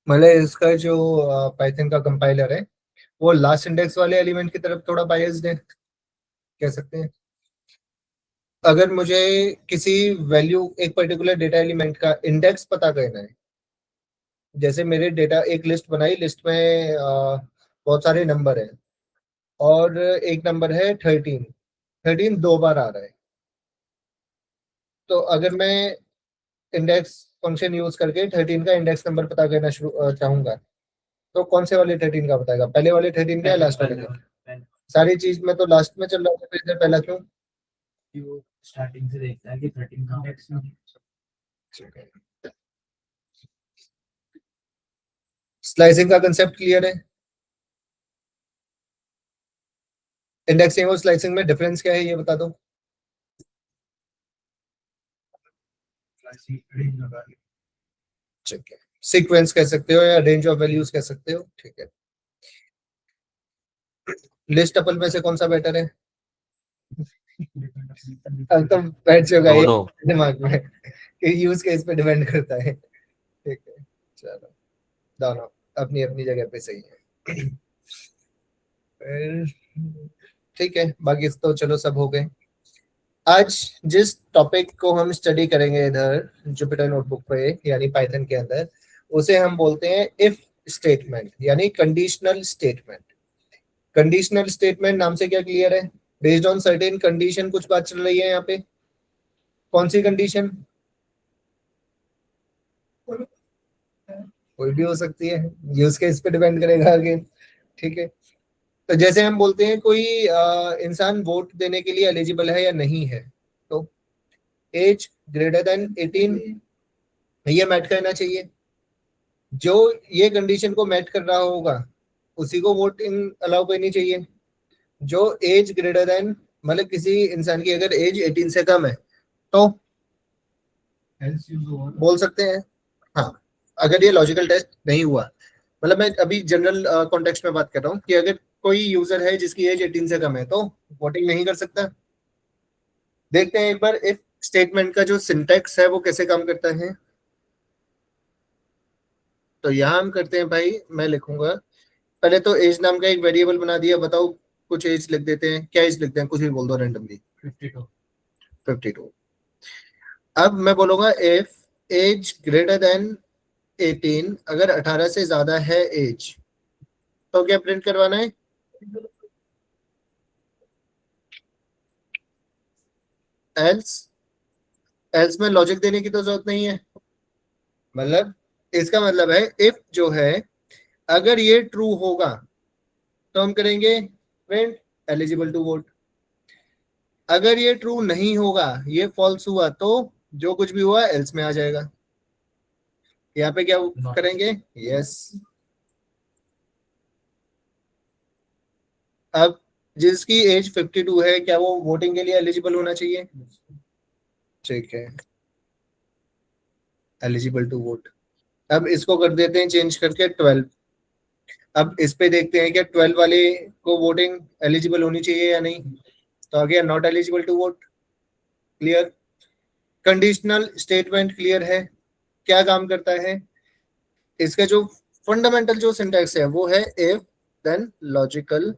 मतलब इसका जो पाइथन का कंपाइलर है वो लास्ट इंडेक्स वाले एलिमेंट की तरफ थोड़ा बायस्ड है, कह सकते हैं। अगर मुझे किसी वैल्यू, एक पर्टिकुलर डेटा एलिमेंट का इंडेक्स पता करना है, जैसे मेरे डेटा एक लिस्ट बनाई, लिस्ट में बहुत सारे नंबर हैं और एक नंबर है 13, 13 दो बार आ रहा है। तो अगर मैं इंडेक्स फंक्शन यूज करके 13 का इंडेक्स नंबर पता करना शुरू चाहूंगा, तो कौन से वाले 13 का बताएगा, पहले वाले 13 का या लास्ट वाले का? सारी चीज में तो लास्ट में चल रहा है, फिर इधर पहला क्यों? वो स्टार्टिंग से देखता है कि 13 का इंडेक्स में। स्लाइसिंग का कंसेप्ट क्लियर है? इंडेक्सिंग और स्लाइसिंग में डिफरेंस क्या है ये बता दो। ठीक है, सीक्वेंस कह सकते हो या रेंज ऑफ वैल्यूज कह सकते हो, ठीक है। लिस्ट टपल में से कौन सा बेटर है? अब तो बैठ चुका है दोनों। दिमाग में कि यूज केस पे डिपेंड करता है। ठीक है, चलो, दोनों अपनी अपनी जगह पे सही है। ठीक है, बाकी तो चलो सब हो गए। आज जिस टॉपिक को हम स्टडी करेंगे इधर जुपिटर नोटबुक पे यानी पाइथन के अंदर, उसे हम बोलते हैं इफ स्टेटमेंट यानी कंडीशनल स्टेटमेंट। कंडीशनल स्टेटमेंट नाम से क्या क्लियर है? बेस्ड ऑन सर्टेन कंडीशन कुछ बात चल रही है यहाँ पे। कौन सी कंडीशन? कोई भी हो सकती है, यूज केस पे डिपेंड करेगा आगे। ठीक है, तो जैसे हम बोलते हैं कोई इंसान वोट देने के लिए एलिजिबल है या नहीं है, तो एज ग्रेटर देन 18 ये मैट करना चाहिए। जो ये कंडीशन को मैट कर रहा होगा उसी को वोटिंग अलाउ करनी चाहिए। जो एज ग्रेटर देन, मतलब किसी इंसान की अगर एज 18 से कम है तो बोल सकते हैं। हाँ, अगर ये लॉजिकल टेस्ट नहीं हुआ, मतलब मैं अभी जनरल कॉन्टेक्स्ट में बात कर रहा हूँ कि अगर कोई यूजर है जिसकी एज 18 से कम है तो वोटिंग नहीं कर सकता। देखते हैं एक बार इफ स्टेटमेंट का जो सिंटैक्स है वो कैसे काम करता है। तो यहाँ हम करते हैं भाई, मैं लिखूंगा पहले तो एज नाम का एक वेरिएबल बना दिया। बताओ, कुछ एज लिख देते हैं, क्या एज लिखते हैं, कुछ भी बोल दो रैंडमली। 52। 52। अब मैं बोलूंगा इफ एज ग्रेटर देन 18, अगर 18 से ज्यादा है एज, तो क्या प्रिंट करवाना है? एल्स। एल्स में लॉजिक देने की तो जरूरत नहीं है। मतलब इसका मतलब है इफ जो है, अगर ये ट्रू होगा तो हम करेंगे प्रिंट एलिजिबल टू वोट। अगर ये ट्रू नहीं होगा, ये फॉल्स हुआ, तो जो कुछ भी हुआ एल्स में आ जाएगा। यहाँ पे क्या करेंगे? यस। अब जिसकी एज 52 है, क्या वो वोटिंग के लिए एलिजिबल होना चाहिए? ठीक है, एलिजिबल टू वोट। अब इसको कर देते हैं चेंज करके 12। अब इस पे देखते हैं क्या 12 वाले को वोटिंग एलिजिबल होनी चाहिए या नहीं। तो आ गया not eligible to vote. Clear? Conditional statement clear है? क्या काम करता है इसका? जो फंडामेंटल जो सिंटैक्स है वो है इफ देन लॉजिकल।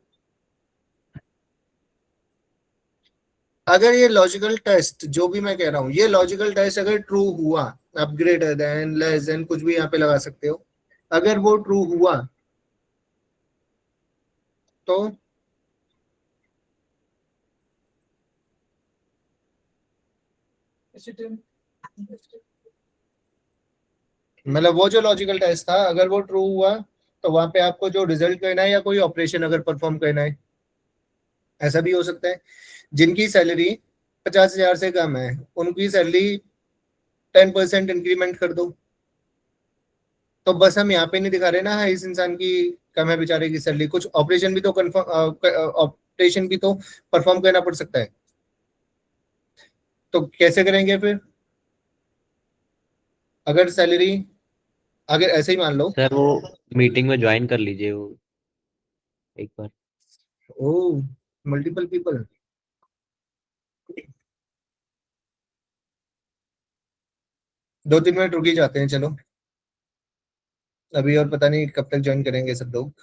अगर ये लॉजिकल टेस्ट जो भी मैं कह रहा हूं, ये लॉजिकल टेस्ट अगर ट्रू हुआ, आप ग्रेटर देन लेस देन कुछ भी यहाँ पे लगा सकते हो, अगर वो ट्रू हुआ तो मतलब वो जो लॉजिकल टेस्ट था अगर वो ट्रू हुआ तो वहां पे आपको जो रिजल्ट करना है या कोई ऑपरेशन अगर परफॉर्म करना है, ऐसा भी हो सकता है। जिनकी सैलरी 50,000 से कम है उनकी सैलरी 10% इंक्रीमेंट कर दो। तो बस हम यहाँ पे नहीं दिखा रहे ना, हाँ, इस इंसान की कम है बेचारे की सैलरी, कुछ ऑपरेशन भी तो कंफर्म, ऑपरेशन भी तो परफॉर्म करना पड़ सकता है। तो कैसे करेंगे फिर? अगर सैलरी, अगर ऐसे ही मान लो। सर वो मीटिंग में ज्वाइन कर लीजिए वो एक बार। ओ, मल्टीपल पीपल। 2-3 मिनट रुक ही जाते हैं, चलो। अभी और पता नहीं कब तक ज्वाइन करेंगे सब लोग।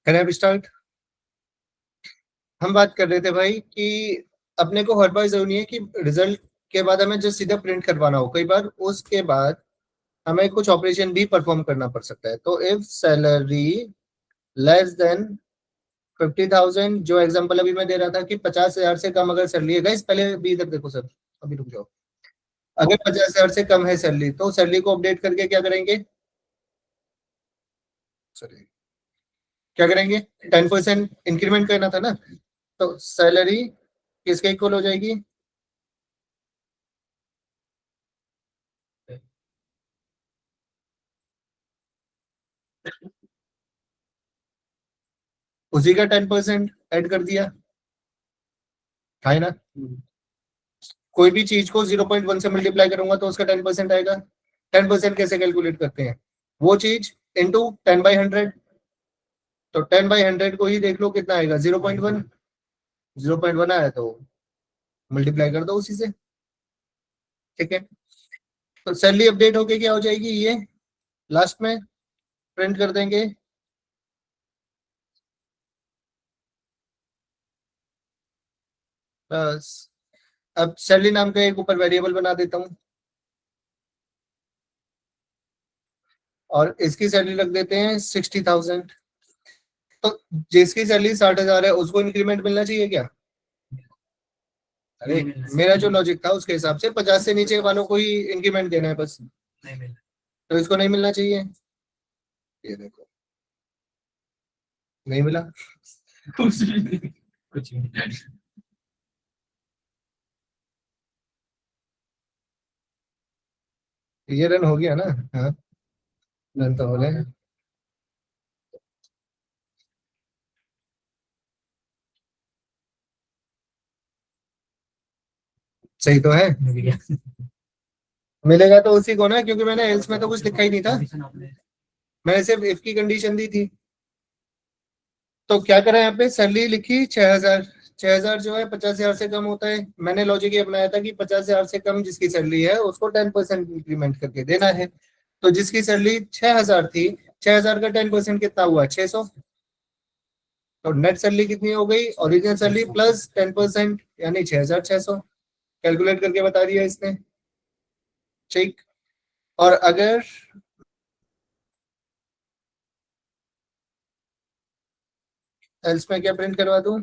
Can I start? हम बात कर रहे थे भाई कि अपने को हर बार जरूरी है कि रिजल्ट के बाद हमें जो सीधा प्रिंट करवाना हो, कई बार उसके बाद हमें कुछ ऑपरेशन भी परफॉर्म करना पड़ सकता है। तो इफ सैलरी लेस देन 50,000, जो एग्जांपल अभी मैं दे रहा था कि 50,000 से कम अगर सैलरी है, गाइस पहले भी इधर देखो सर, अभी रुक जाओ। अगर 50,000 से कम है सैलरी, तो सैलरी को अपडेट करके क्या करेंगे? सॉरी, क्या करेंगे? 10% इंक्रीमेंट करना था ना, तो सैलरी किसके इक्वल हो जाएगी? उसी का 10% ऐड कर दिया, है ना? कोई भी चीज को 0.1 से मल्टीप्लाई करूंगा तो उसका 10% आएगा। 10% कैसे कैलकुलेट करते हैं? वो चीज इंटू 10/100। तो 10/100 को ही देख लो कितना आएगा, 0.1। 0.1 आया तो मल्टीप्लाई कर दो उसी से। ठीक है, तो सैलरी अपडेट होके क्या हो जाएगी, ये लास्ट में प्रिंट कर देंगे। बस, अब सैलरी नाम का एक ऊपर वेरिएबल बना देता हूँ और इसकी सैलरी रख देते हैं 60,000। तो जिसकी सैलरी 60,000 है उसको इंक्रीमेंट मिलना चाहिए क्या? अरे मेरा जो लॉजिक था उसके हिसाब से 50 से नीचे वालों को ही इंक्रीमेंट देना है बस, तो इसको नहीं मिलना चाहिए। ये देखो, नहीं मिला। कुछ नहीं। ये रन हो गया ना? हाँ, रन तो हो गए। सही तो है। मिलेगा तो उसी को ना, क्योंकि मैंने एल्स में तो कुछ लिखा ही नहीं था, मैंने सिर्फ इफ की कंडीशन दी थी। तो क्या करा, यहाँ पे सैलरी लिखी 6,000। 6,000 जो है 50,000 से कम होता है। मैंने लॉजिक ये अपनाया था कि 50,000 से कम जिसकी सैलरी है उसको 10% इंक्रीमेंट करके देना है। तो जिसकी सैलरी 6,000 थी, 6,000 का 10% कितना हुआ, 600। तो नेट सैलरी कितनी हो गई, ओरिजिनल सैलरी प्लस 10%, यानी 6,600। कैलकुलेट करके बता दिया इसने। ठीक, और अगर एल्स में क्या प्रिंट करवा दूं?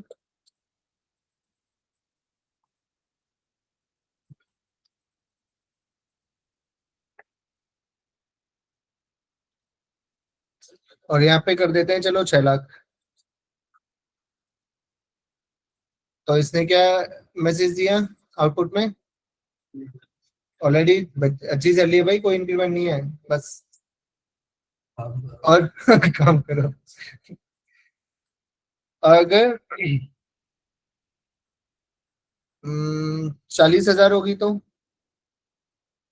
और यहाँ पे कर देते हैं चलो 6 लाख। तो इसने क्या मैसेज दिया आउटपुट में? ऑलरेडी अच्छी सैलरी है भाई, कोई इंक्रीमेंट नहीं है बस। और काम करो। अगर 40,000 होगी तो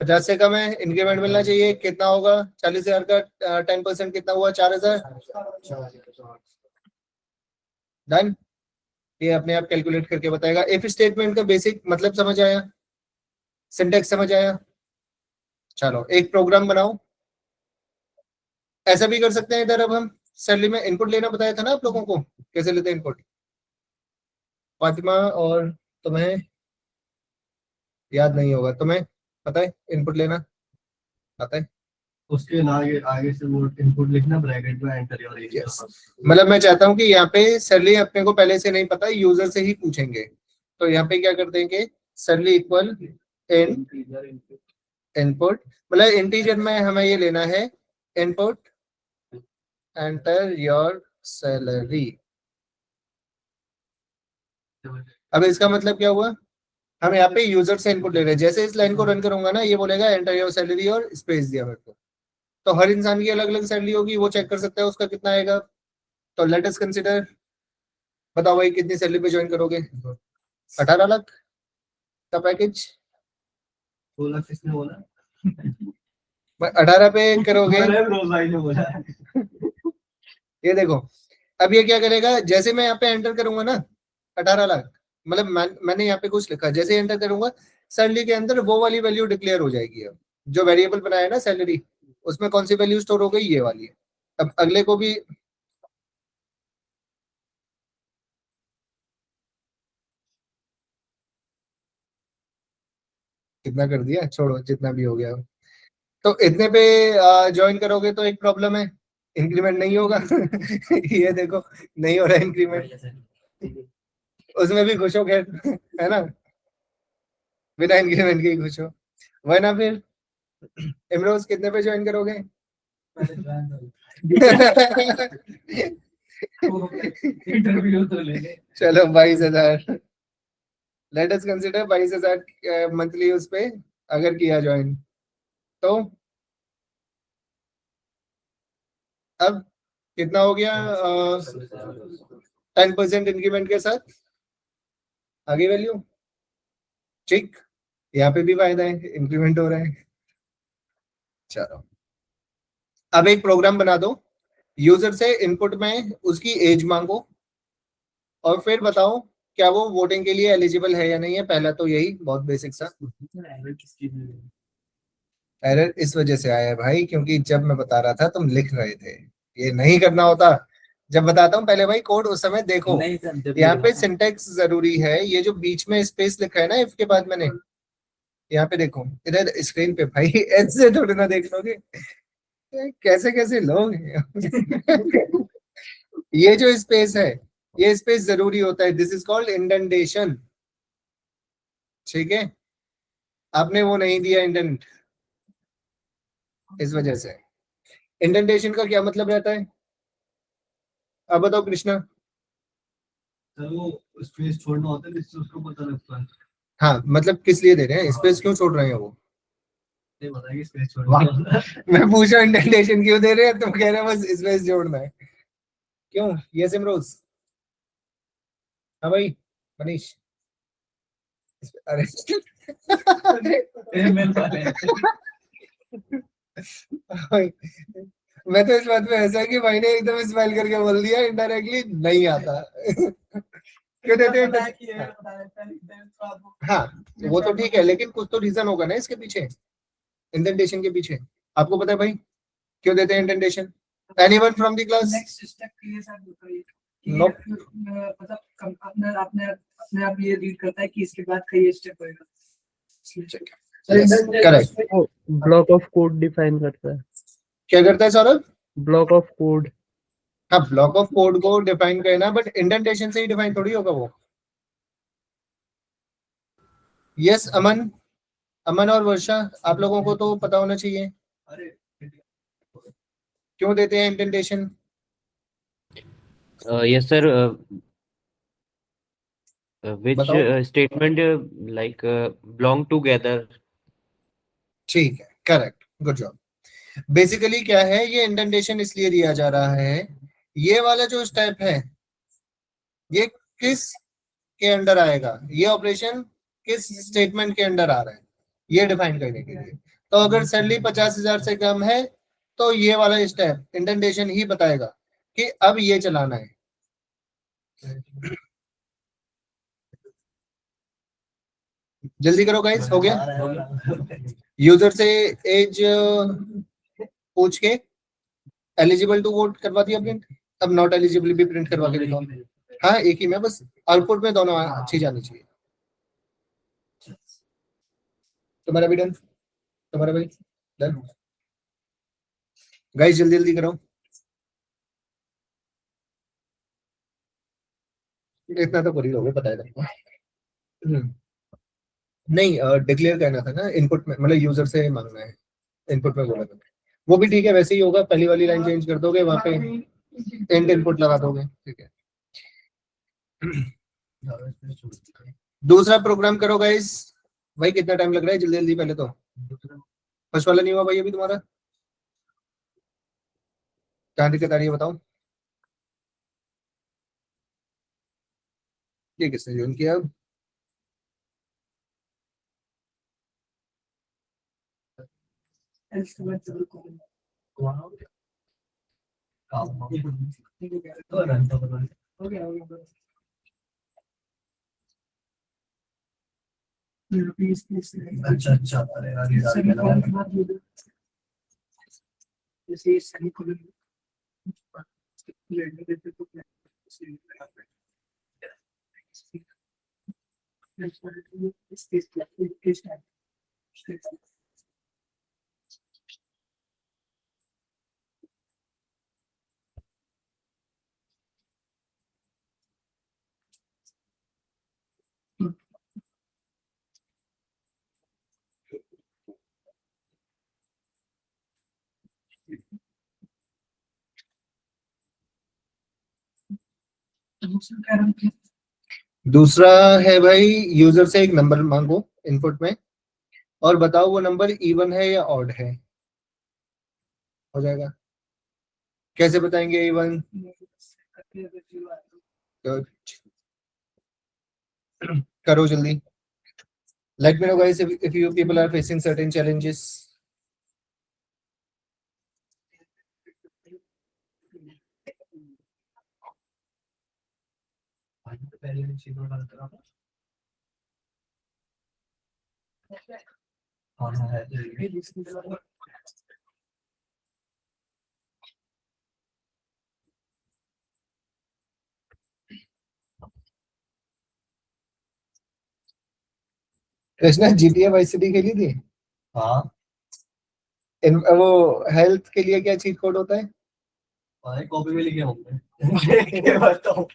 50 से कम है, इंक्रीमेंट मिलना चाहिए। कितना होगा 40,000 का 10% कितना हुआ? 4,000। डन। ये अपने आप कैलकुलेट करके बताएगा। इफ स्टेटमेंट का बेसिक मतलब समझ आया, सिंटेक्स समझ आया? चलो एक प्रोग्राम बनाओ। ऐसा भी कर सकते हैं इधर। अब हम सैलरी में इनपुट लेना बताया था ना आप लोगों को, कैसे लेते हैं इनपुट? फातिमा और तुम्हें याद नहीं होगा, तुम्हें पता है इनपुट लेना आता है? उसके आगे आगे से वो इनपुट लिखना, ब्रैकेट में एंटर योर एज। Yes. मतलब मैं चाहता हूँ कि यहाँ पे सैलरी अपने को पहले से नहीं पता, यूजर से ही पूछेंगे। तो यहाँ पे क्या कर देंगे? सैलरी इक्वल इन इनपुट, मतलब इंटीजर में हमें ये लेना है इनपुट एंटर योर सैलरी। अब इसका मतलब क्या हुआ? हम यहाँ पे यूजर से इनपुट ले रहे हैं। जैसे इस लाइन को रन करूंगा ना, ये बोलेगा एंटर योर सैलरी और स्पेस दिया मेरे को। तो हर इंसान की अलग अलग सैलरी होगी, वो चेक कर सकता है उसका कितना आएगा। तो लेट अस कंसीडर, बताओ भाई कितनी सैलरी पे ज्वाइन करोगे? 18 लाख का पैकेज। 16 किसने बोला? 18 पे करोगे? अरे रोज भाई ने बोला। ये देखो, अब ये क्या करेगा? जैसे मैं यहाँ पे एंटर करूंगा ना 18 लाख, मतलब मैंने यहाँ पे कुछ लिखा, जैसे एंटर करूंगा सैलरी के अंदर वो वाली वैल्यू डिक्लेयर हो जाएगी। अब जो वेरिएबल बनाया है ना सैलरी, उसमें कौन सी वैल्यू स्टोर हो गई? ये वाली। अब अगले को भी कितना कर दिया, छोड़ो जितना भी हो गया। तो इतने पे ज्वाइन करोगे तो एक प्रॉब्लम है, इंक्रीमेंट नहीं होगा। ये देखो नहीं हो रहा इंक्रीमेंट। उसमें भी खुश हो खैर, है ना? बिना इंक्रीमेंट के ही खुश हो। वरना फिर इमरोज कितने पे ज्वाइन करोगे? इंटरव्यू तो लेंगे। चलो 22,000, लेट अस कंसिडर 22,000 मंथली उस पे अगर किया ज्वाइन। तो अब कितना हो गया? 10% इंक्रीमेंट के साथ आगे वैल्यू। ठीक, यहाँ पे भी फायदा है, इंक्रीमेंट हो रहा है। चलो अब एक प्रोग्राम बना दो, यूजर से इनपुट में उसकी एज मांगो और फिर बताओ क्या वो वोटिंग के लिए एलिजिबल है या नहीं है। पहला तो यही बहुत बेसिक सा। एरर इस वजह से आया है भाई, क्योंकि जब मैं बता रहा था तुम लिख रहे थे। ये नहीं करना होता। जब बताता हूँ पहले भाई कोड उस समय देखो। यहाँ पे सिंटेक्स जरूरी है। ये जो बीच में स्पेस लिखा है ना इफ के बाद, मैंने यहाँ पे देखो इधर स्क्रीन पे भाई, ऐसे थोड़ी ना देख लोगे, कैसे कैसे लोग हैं। ये जो स्पेस है, ये स्पेस जरूरी होता है। This is called indentation. ठीक है, आपने वो नहीं दिया इंडेंट, इस वजह से। इंडेंटेशन का क्या मतलब रहता है? अब बताओ कृष्णा। तो वो स्पेस छोड़ना होता है जिससे उसको पता लगता है। हाँ, मतलब किस लिए दे रहे हैं स्पेस, क्यों छोड़ रहे हैं वो? नहीं पता कि स्पेस छोड़ना होता है। मैं पूछा इंडेंटेशन क्यों दे रहे हैं, तुम कह रहे हो बस स्पेस जोड़ना है। क्यों? ये सिमरोज। हाँ भाई मनीष। अरे मेल वाले। मैं तो इस बात पे ऐसा कि भाई ने एकदम स्माइल करके बोल दिया इनडायरेक्टली नहीं आता। क्यों देते हैं? हाँ वो तो ठीक है, लेकिन कुछ तो रीजन होगा ना इसके पीछे, इंडेंटेशन के पीछे। आपको पता है भाई क्यों देते हैं indentation? Anyone from the class? Next step के लिए सर बताइए कि Nope. मतलब अपने अपने अपने आप ये रीड करता है कि इसके बाद का ये स्टेप होएगा। Correct. Block of code define करता है। क्या करता है सौरभ? Block of code. हाँ, ब्लॉक ऑफ कोड को डिफाइन करना, बट इंडेंटेशन से ही डिफाइन थोड़ी होगा वो। यस अमन, अमन और वर्षा, आप लोगों को तो पता होना चाहिए अरे क्यों देते हैं इंडेंटेशन। yes sir, which बताओ। statement like belong together. ठीक है, करेक्ट, गुड जॉब। बेसिकली क्या है, ये इंडेंटेशन इसलिए दिया जा रहा है, ये वाला जो स्टेप है ये किस के अंडर आएगा? ये ऑपरेशन किस स्टेटमेंट के अंडर आ रहा है, ये डिफाइन करने के लिए। तो अगर सैलरी 50,000 से कम है तो ये वाला स्टेप इंडेंटेशन ही बताएगा कि अब ये चलाना है। जल्दी करो गाइस, हो गया। यूजर से एज पूछ के एलिजिबल टू वोट करवा दिया प्रिंट, अब नॉट एलिजिबल भी प्रिंट करवा के दिखाओ। हाँ एक ही में, बस आउटपुट में दोनों अच्छी जानी चाहिए। तुम्हारा भी डन, तुम्हारा भी डन। गाइस जल्दी जल्दी करो, इतना तो पूरी हो गया, पता है तुमको। नहीं डिक्लेयर करना था ना इनपुट में, मतलब यूजर से मांगना है, इनपुट में बोला था। वो भी ठीक है, वैसे ही होगा, पहली वाली लाइन चेंज कर दोगे, वहां पे एंड इनपुट लगा दोगे, ठीक है। दूसरा प्रोग्राम करो गाइस। भाई कितना टाइम लग रहा है, जल्दी जल्दी पहले तो। फर्स्ट वाला नहीं हुआ भाई अभी तुम्हारा, क्या दिक्कत आ रही है बताओ। ये किसने ज्वाइन किया अब? अच्छा अच्छा, अरे यार दूसरा है भाई, यूजर से एक नंबर मांगो इनपुट में और बताओ वो नंबर इवन है या ऑड है। हो जाएगा। कैसे बताएंगे इवन? करो जल्दी। Let me know guys if you people are facing certain challenges. Krishna GTA vice city खेली थी? हाँ वो हेल्थ के लिए क्या चीट कोड होता है? भाई कॉपी में लिखे होंगे बताओ।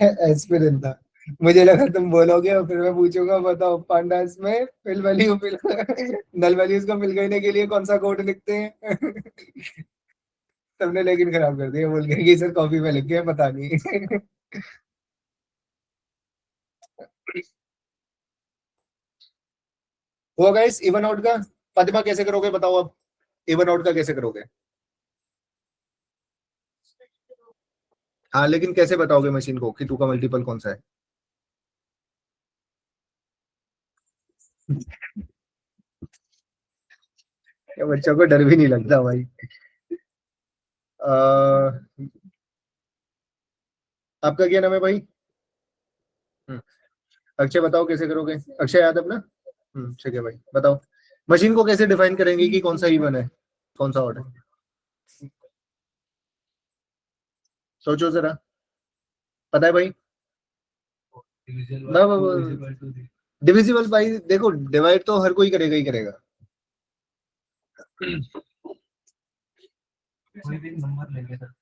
एस्पिरिन था, मुझे लगा तुम बोलोगे और फिर मैं पूछूंगा बताओ पांडास में फिल वैल्यू नल वैल्यूज को फिल करने के लिए कौन सा कोड लिखते हैं। तुमने लेकिन खराब कर दिया बोल के कि सर कॉपी में लिख के पता नहीं। हुआ गाइस इवन आउट का? फातिमा कैसे करोगे बताओ अब, इवन आउट का कैसे करोगे? हाँ लेकिन कैसे बताओगे मशीन को कि 2 का मल्टीपल कौन सा है? क्या बच्चों को डर भी नहीं लगता भाई। आपका क्या नाम है भाई? अक्षय बताओ कैसे करोगे? अक्षय यादव ना? ठीक है भाई बताओ मशीन को कैसे डिफाइन करेंगे कि कौन सा इवन है कौन सा ऑड है? सोचो जरा, पता है भाई? डिविजिबल भाई देखो, डिवाइड तो हर कोई करेगा ही करेगा। कोई भी नंबर लेंगे सर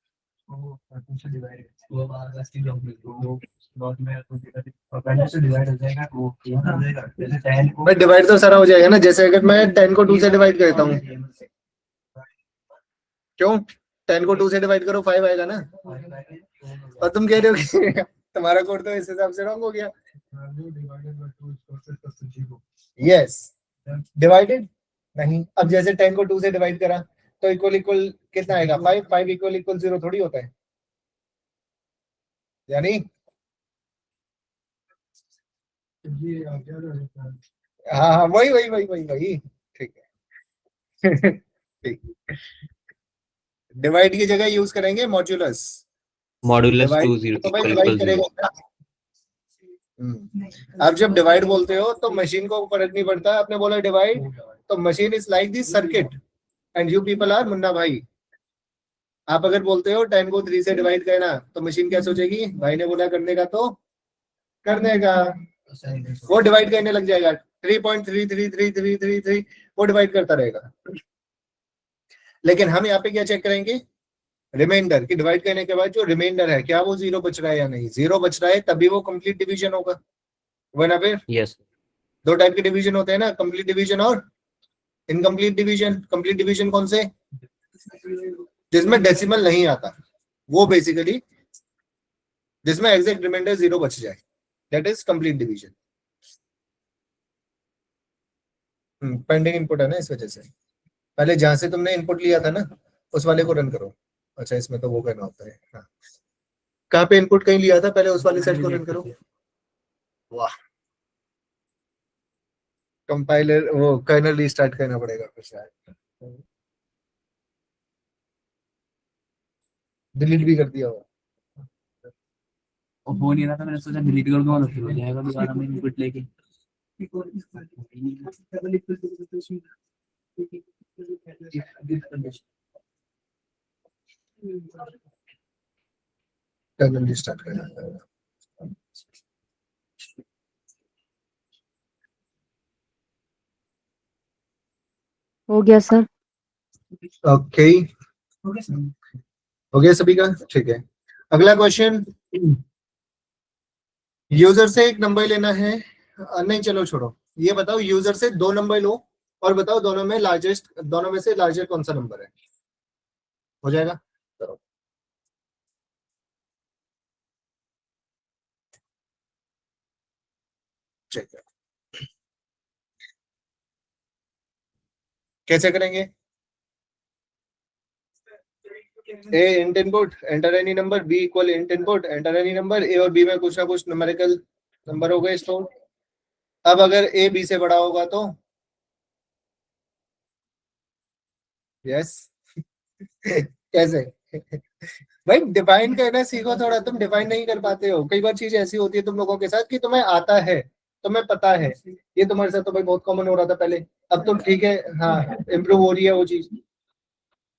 वो से डिवाइड वो बार की जॉब में वो डॉट में और पहले से डिवाइड हो जाएगा वो हो जाएगा। जैसे 10 को भाई डिवाइड तो सारा हो जाएगा ना, जैसे अगर मैं 10 को 2 से डिवाइड करता हूँ, क्यों 10 को 2 से डिवाइड करो 5 आएगा ना। और तुम कह रहे हो कि तुम्हारा कोड तो इस हिसाब से रॉन्ग हो गया। यस डिवाइडेड नहीं, अब जैसे 10 को 2 से डिवाइड करा तो इक्वल इक्वल कितना आएगा 5, 5 इक्वल इक्वल 0 थोड़ी होता है, यानी हाँ हाँ, वही वही वही वही वही, ठीक है। ठीक, डिवाइड की जगह यूज करेंगे मॉड्यूलस। मॉडुलस डिवाइड 2 0 तो भाई इक्वल डिवाइड इक्वल 0। करेगा ना। अब जब डिवाइड बोलते हो तो मशीन को फर्क नहीं पड़ता। आपने बोला डिवाइड, तो machine is like this circuit and you people are Munna Bhai. आप अगर बोलते हो 10 को 3 से डिवाइड करना, तो मशीन क्या सोचेगी, भाई ने बोला करने का तो करने का, वो डिवाइड करने लग जाएगा। 3.33333 वो डिवाइड करता रहेगा। लेकिन हम यहाँ पे क्या चेक करेंगे, रिमाइंडर की डिवाइड करने के बाद जो रिमाइंडर है क्या वो जीरो बच रहा है या नहीं। जीरो बच रहा है तभी वो कंप्लीट डिवीजन होगा, वरना फिर यस। दो टाइप के डिवीजन होते हैं ना, कंप्लीट डिवीजन और इनकम्प्लीट डिवीजन। कंप्लीट डिवीजन कौन से, जिसमें डेसिमल नहीं आता, वो बेसिकली जिसमें एग्जैक्ट रिमाइंडर जीरो बच जाए, that is complete division. Pending input है ना, इस वजह से पहले जहां से तुमने इनपुट लिया था ना उस वाले को रन करो। अच्छा, इसमें तो वो करना होता है। हाँ, कहाँ पे इनपुट कहीं लिया था, पहले उस वाले सेट को रन करो। वाह, कंपाइलर वो कर्नल रीस्टार्ट करना पड़ेगा फिर शायद, डिलीट भी कर दिया होगा। और हो नहीं रहा था, मैंने सोचा डिलीट कर दूंगा तो फिर हो जाएगा दोबारा मैं इनपुट लेके। कर्नल रीस्टार्ट करना पड़ेगा। हो गया सर। ओके, हो गया सभी का, ठीक है। अगला क्वेश्चन, यूजर से एक नंबर लेना है। नहीं चलो छोड़ो, ये बताओ यूजर से दो नंबर लो और बताओ दोनों में लार्जेस्ट, दोनों में से लार्जेस्ट कौन सा नंबर है। हो जाएगा, करो। चेक करो कैसे करेंगे। A int input enter any number, b equal int input enter any number. A और बी में कुछ ना कुछ न्यूमेरिकल नंबर हो गए स्टोर। अब अगर ए बी से बड़ा होगा तो यस। कैसे भाई, डिफाइन करना सीखो थोड़ा। तुम डिफाइन नहीं कर पाते हो, कई बार चीज ऐसी होती है तुम लोगों के साथ कि तुम्हें आता है, तुम्हें पता है। ये तुम्हारे साथ तो भाई बहुत कॉमन हो रहा था पहले, अब तो ठीक है, हाँ इम्प्रूव हो रही है वो चीज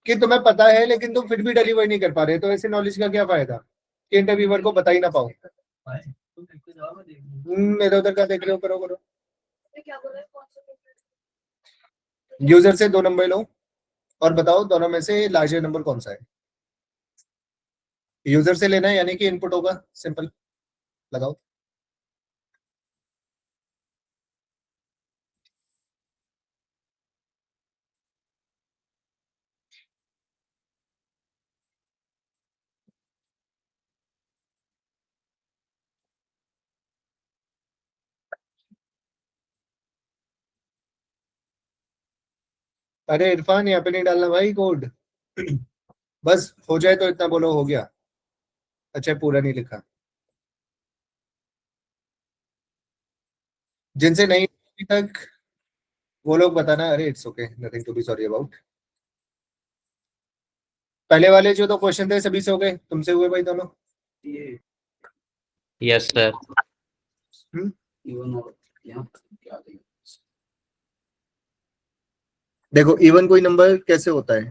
कि तुम्हें पता है लेकिन तुम फिर भी डिलीवर नहीं कर पा रहे। तो ऐसी नॉलेज का क्या फायदा कि इंटरव्यूअर को बता ही ना पाओ। इधर उधर का देख रहे हो, करो करो। यूजर से दो नंबर लो और बताओ दोनों में से लार्जर नंबर कौन सा है। यूजर से लेना है यानी कि इनपुट होगा, सिंपल लगाओ। अरे इरफान, यहाँ पे नहीं डालना भाई कोड। बस हो जाए तो इतना बोलो, हो गया। अच्छा, पूरा नहीं लिखा। जिनसे नहीं अभी तक वो लोग बताना, अरे it's okay, nothing to be sorry about. पहले वाले जो दो क्वेश्चन थे सभी से हो गए, तुमसे हुए भाई दोनों। Yes sir. हम्म? देखो इवन कोई नंबर कैसे होता है,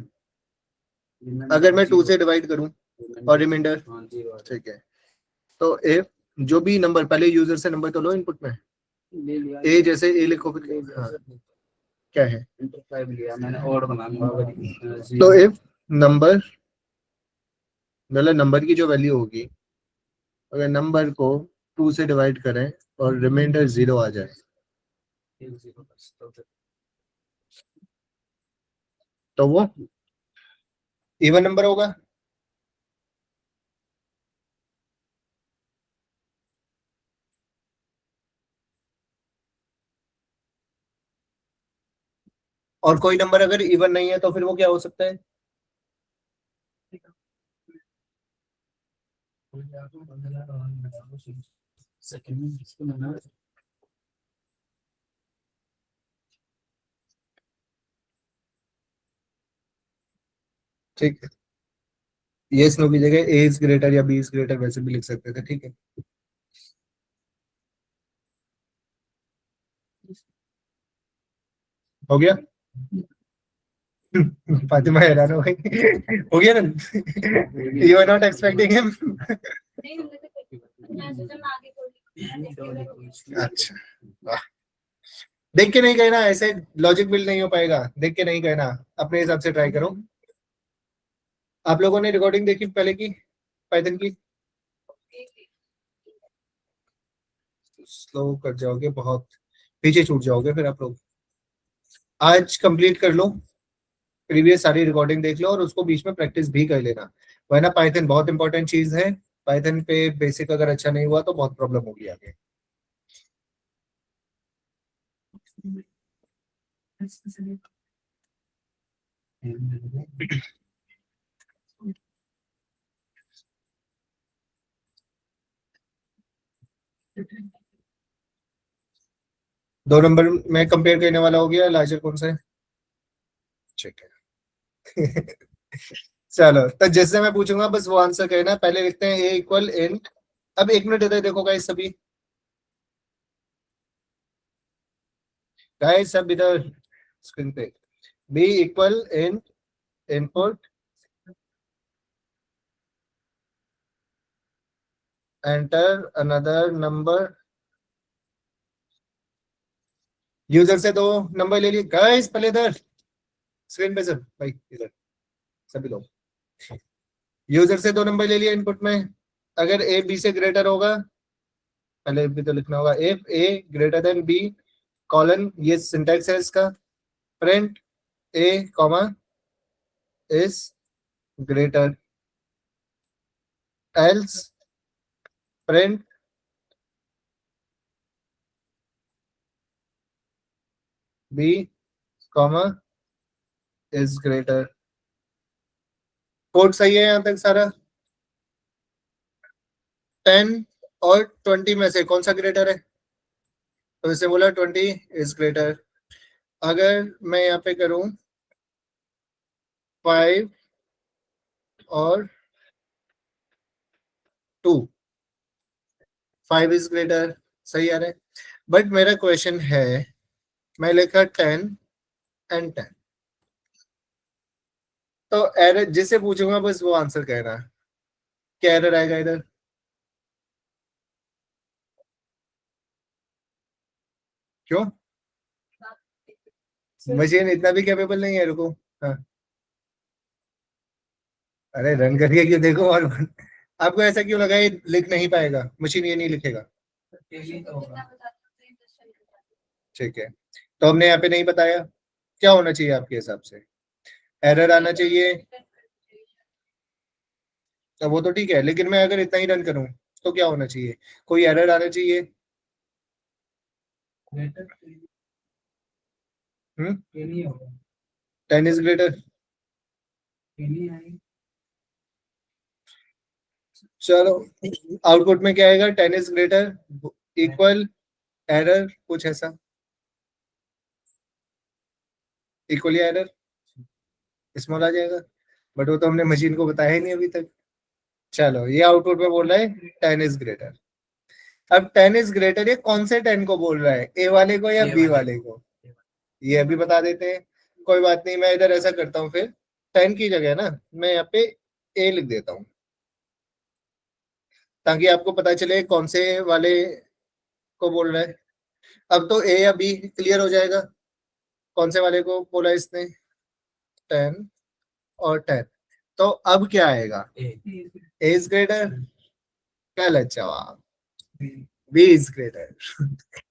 अगर मैं 2 से डिवाइड करूं और रिमाइंडर, ठीक है। तो इफ जो भी नंबर, पहले यूजर से नंबर तो लो इनपुट में। ए जैसे ए लिखो फिर, हाँ, क्या है। मैंने और बना तो इफ नंबर, मतलब नंबर की जो वैल्यू होगी, अगर नंबर को 2 से डिवाइड करें और रिमाइंडर 0 आ जाए तो वो इवन नंबर होगा। और कोई नंबर अगर इवन नहीं है तो फिर वो क्या हो सकता है। ठीक है, यस नो की जगह ए इज ग्रेटर या बी इज ग्रेटर वैसे भी लिख सकते थे, ठीक है। हो गया? फातिमा हैरान हो गई। हो गया ना? You are not expecting him? अच्छा, वाह। देख के नहीं कहना, ऐसे लॉजिक बिल्ड नहीं हो पाएगा, देख के नहीं कहना, अपने हिसाब से ट्राई करो। आप लोगों ने रिकॉर्डिंग देखी पहले की पाइथन की? स्लो कर जाओगे, बहुत पीछे छूट जाओगे फिर आप लोग। आज कंप्लीट कर लो, प्रीवियस सारी रिकॉर्डिंग देख लो और उसको बीच में प्रैक्टिस भी कर लेना, वरना पाइथन बहुत इंपॉर्टेंट चीज है। पाइथन पे बेसिक अगर अच्छा नहीं हुआ तो बहुत प्रॉब्लम होगी आगे। दो नंबर में कंपेयर करने वाला हो गया, लार्जर कौन सा है? ठीक है। चलो, तो जैसे मैं पूछूंगा बस वो आंसर कहना। पहले लिखते हैं ए इक्वल इंट, अब 1 मिनट इधर देखो गाइस, सभी गाइस सब इधर स्क्रीन पे। B equal int input enter another number. User से 2 नंबर ले लिए गाइस, पहले इधर स्क्रीन पे सब भाई, इधर सभी लोग। यूजर से 2 नंबर ले लिए इनपुट में, अगर ए बी से ग्रेटर होगा, पहले भी तो लिखना होगा, if a greater than b colon, ये सिंटैक्स है इसका, print a comma is greater, else print b comma is greater. Code सही है यहां तक सारा? 10 और 20 में से कौन सा ग्रेटर है? तो इसे बोला 20 इज ग्रेटर। अगर मैं यहाँ पे करूं 5 और 2, 5 इज ग्रेटर, सही आ रहा है। बट मेरा क्वेश्चन है, मैं लिखा 10 एंड 10, तो एरर जिसे पूछूंगा बस वो आंसर कहना, क्या एरर आएगा इधर? क्यों? मशीन इतना भी कैपेबल नहीं है, रुको। हाँ, अरे रन करके क्यों देखो, और आपको ऐसा क्यों लगा ये लिख नहीं पाएगा, मशीन ये नहीं लिखेगा? ठीक है, तो हमने यहाँ पे नहीं बताया, क्या होना चाहिए आपके हिसाब से? एरर आना चाहिए, तो वो तो ठीक है, लेकिन मैं अगर इतना ही रन करूं तो क्या होना चाहिए? कोई एरर आना चाहिए। हम्म, 10 इज ग्रेटर। चलो, आउटपुट में क्या आएगा? 10 इज ग्रेटर इक्वल एरर, कुछ ऐसा, इक्वली एरर स्मॉल आ जाएगा, बट वो तो हमने मशीन को बताया ही नहीं अभी तक। चलो, ये आउटपुट में बोल रहा है 10 इज ग्रेटर। अब 10 इज ग्रेटर ये कौन से 10 को बोल रहा है, ए वाले को या बी वाले को? ये अभी बता देते हैं, कोई बात नहीं। मैं इधर ऐसा करता हूँ, फिर 10 की जगह ना मैं यहाँ पे ए लिख देता हूँ, ताकि आपको पता चले कौन से वाले को बोल रहा है। अब तो ए या बी क्लियर हो जाएगा, कौन से वाले को बोला इसने, 10 और 10। तो अब क्या आएगा? ए इज ग्रेटर, गलत जवाब, बी इज ग्रेटर।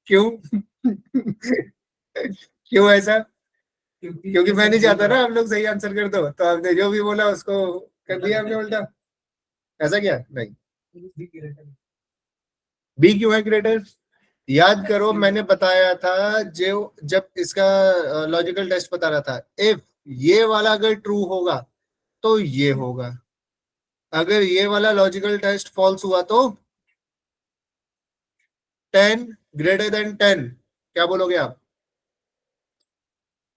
क्यों? क्यों ऐसा? क्योंकि मैं नहीं चाहता ना आप लोग सही आंसर कर दो, तो आपने जो भी बोला उसको कर दिया आपने उल्टा, ऐसा क्या? नहीं, बी क्यों है ग्रेटर? याद करो मैंने बताया था, जो जब इसका लॉजिकल टेस्ट बता रहा था, इफ ये वाला अगर ट्रू होगा तो ये होगा, अगर ये वाला लॉजिकल टेस्ट फॉल्स हुआ तो 10 ग्रेटर देन 10, क्या बोलोगे आप?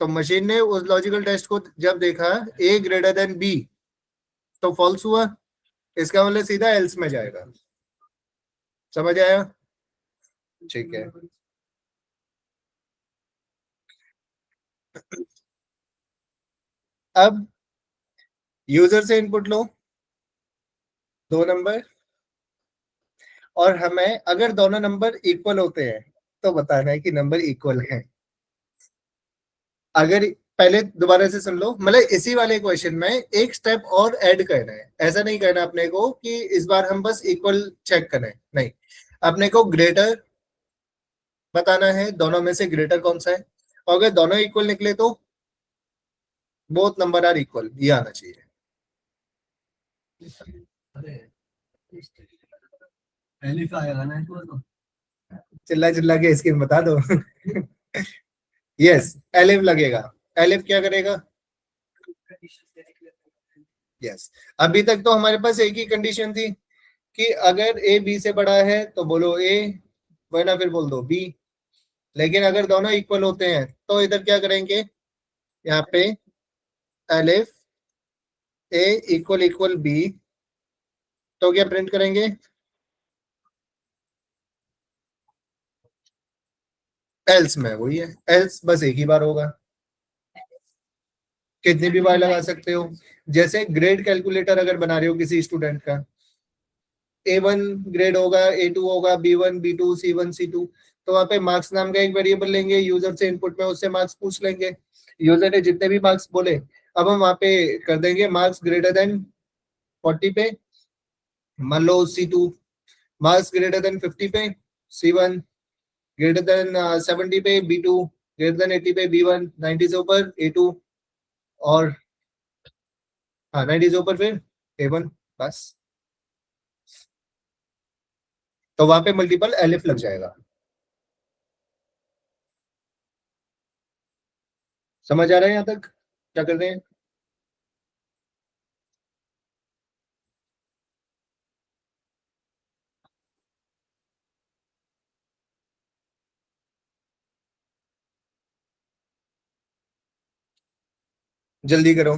तो मशीन ने उस लॉजिकल टेस्ट को जब देखा ए ग्रेटर देन बी, तो फॉल्स हुआ, इसका मतलब सीधा एल्स में जाएगा। समझ आया? ठीक है। अब यूजर से इनपुट लो 2 नंबर, और हमें अगर दोनों नंबर इक्वल होते हैं तो बताना है कि नंबर इक्वल है। अगर पहले दोबारा से सुन लो, मतलब इसी वाले क्वेश्चन में एक स्टेप और ऐड करना है। ऐसा नहीं करना अपने को कि इस बार हम बस इक्वल चेक करें, नहीं, अपने को ग्रेटर बताना है, दोनों में से ग्रेटर कौन सा है। और अगर दोनों इक्वल निकले तो बोथ नंबर आर इक्वल, ये आना चाहिए। अरे एलिफ आएगा ना इसको तो। चिल्ला चिल्ला के स्कीम बता दो। यस, एलिफ लगेगा। एलिफ क्या करेगा? यस, अभी तक तो हमारे पास एक ही कंडीशन थी कि अगर ए बी से बड़ा है तो बोलो ए, वरना फिर बोल दो बी। लेकिन अगर दोनों इक्वल होते हैं तो इधर क्या करेंगे, यहाँ पे एलिफ ए इक्वल इक्वल बी, तो क्या प्रिंट करेंगे? एल्स में वही है, एल्स बस एक ही बार होगा, कितनी भी बार लगा सकते हो। जैसे ग्रेड कैलकुलेटर अगर बना रहे हो किसी स्टूडेंट का, A1 ग्रेड होगा, A2 होगा, B1 B2 C1 C2, तो वहां पे मार्क्स नाम का एक वेरिएबल लेंगे, यूजर से इनपुट में उससे मार्क्स पूछ लेंगे। यूजर ने जितने भी मार्क्स बोले, अब हम वहां पे कर देंगे मार्क्स ग्रेटर देन 40 पे मान लो C2, मार्क्स ग्रेटर देन 50 पे C1, ग्रेटर देन 70 पे B2, ग्रेटर देन 80 पे B1, 90 से ऊपर A2, और हाँ 90 से ऊपर फिर A1, बस। तो वहां पे मल्टीपल एलिफ लग जाएगा। समझ आ रहा है यहाँ तक? क्या कर रहे हैं? जल्दी करो।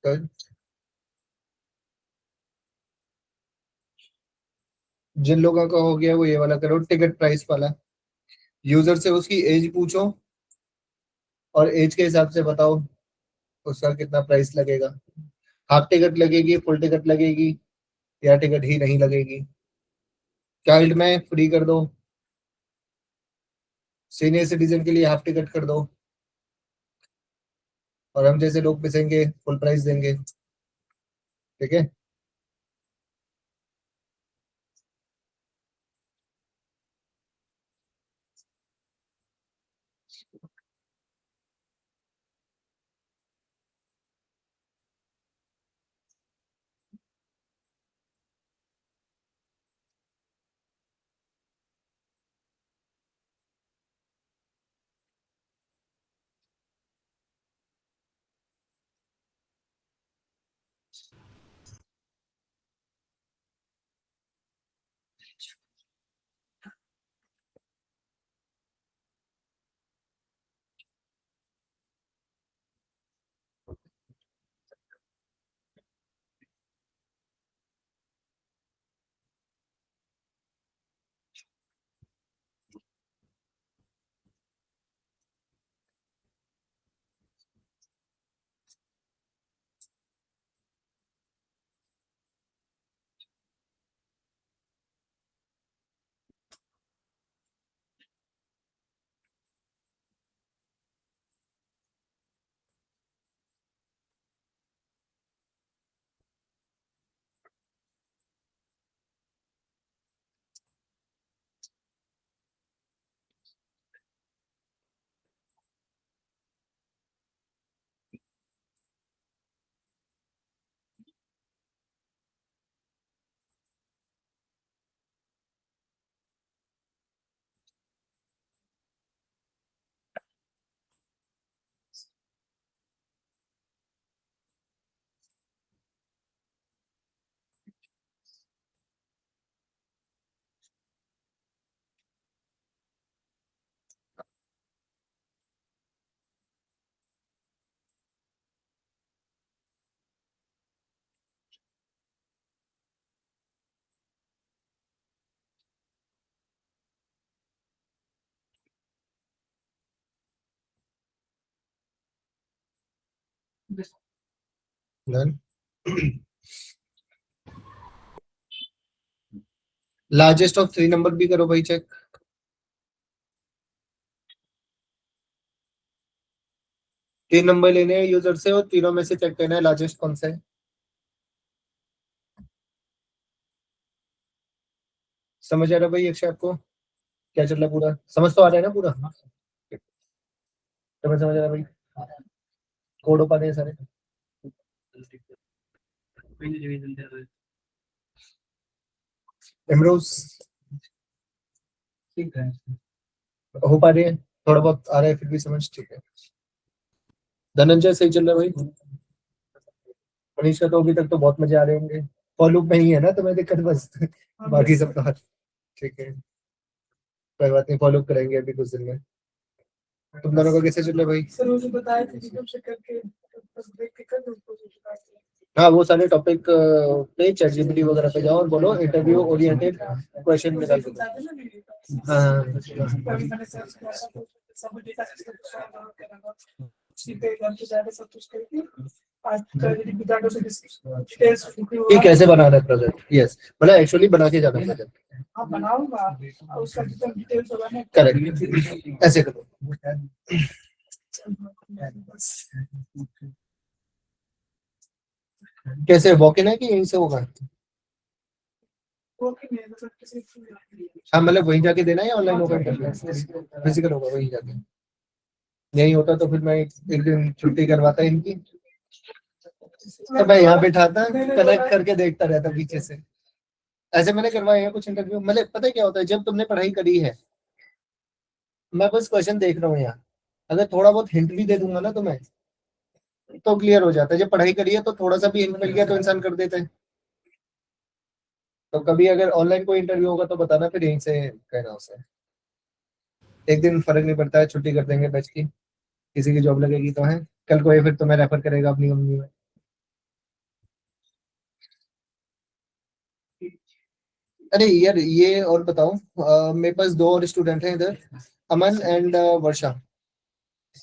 तो जिन लोगों का हो गया वो ये वाला करो, टिकट प्राइस वाला। यूजर से उसकी एज पूछो और एज के हिसाब से बताओ उसका कितना प्राइस लगेगा। हाफ टिकट लगेगी, फुल टिकट लगेगी, या टिकट ही नहीं लगेगी। चाइल्ड में फ्री कर दो, सीनियर सिटीजन के लिए हाफ टिकट कर दो, और हम जैसे लोग पिसेंगे फुल प्राइस देंगे। ठीक है? Done. लार्जेस्ट ऑफ 3 नंबर भी करो भाई चेक। तीन नंबर लेने हैं यूजर से और तीनों में से चेक करना है लार्जेस्ट कौन सा है। समझ आ रहा है भाई अक्षय आपको क्या चल रहा है? पूरा समझ तो आ रहा है ना पूरा? समझ आ रहा है भाई? कोड हो पा रहे हैं सारे? इमरोज ठीक है। हो पा रही है? थोड़ा बहुत आ रहा है फिर भी समझ? ठीक है। धनंजय सही चल रहा है भाई? मनीष का तो अभी तक तो बहुत मजे आ रहे होंगे। फॉलो में ही है ना तुम्हें दिक्कत बस? बाकी सब तो ठीक है, कोई बात नहीं, फॉलो करेंगे अभी कुछ दिन में। तुम दोनों का कैसे चल रहा है भाई? सर मुझे बताया था एकदम से करके बस देख के कर दो उसको बता के। हाँ वो सारे टॉपिक पे ChatGPT वगैरह पे जाओ और बोलो इंटरव्यू ओरिएंटेड क्वेश्चन निकाल दो। हाँ कभी मैंने सर्च किया था तो सब डेटा उसी पे करके ज्यादा सब कुछ करके आज ChatGPT डाटा से डिटेल्स ये कैसे बना रहा है प्रोजेक्ट? यस मतलब एक्चुअली बना के जाना प्रोजेक्ट। हाँ बनाऊंगा और उसका जितना डिटेल्स होगा ना करेक्ट ऐसे करो। कैसे वॉक इन है कि यहीं से होगा? वो कि मैं मतलब किसी हाँ मतलब वहीं जाके देना है या ऑनलाइन होगा इंटरव्यू? फिजिकल होगा वहीं जाके। नहीं होता तो फिर मैं एक दिन छुट्टी करवाता इनकी तो मैं यहाँ बैठाता कनेक्ट करके देखता रहता पीछे से। ऐसे मैंने करवाए हैं कुछ इंटरव्यू। मतलब पता है क्या होता है जब तुमने पढ़ाई करी है, मैं बस क्वेश्चन देख रहा हूँ यहाँ, अगर थोड़ा बहुत हिंट भी दे दूंगा ना तुम्हें तो क्लियर हो जाता है। जब पढ़ाई करी है तो थोड़ा सा भी हिंट मिल गया तो इंसान कर देता है। तो कभी अगर ऑनलाइन कोई इंटरव्यू होगा तो बताना, फिर यहीं से कहना उसे। एक दिन फर्क नहीं पड़ता है, छुट्टी कर देंगे बैच की। किसी की जॉब लगेगी तो है, कल को ये फिर तुम्हें रेफर करेगा अपनी कंपनी में। अरे यार ये और बताओ, मेरे पास 2 और स्टूडेंट हैं इधर, अमन एंड वर्षा।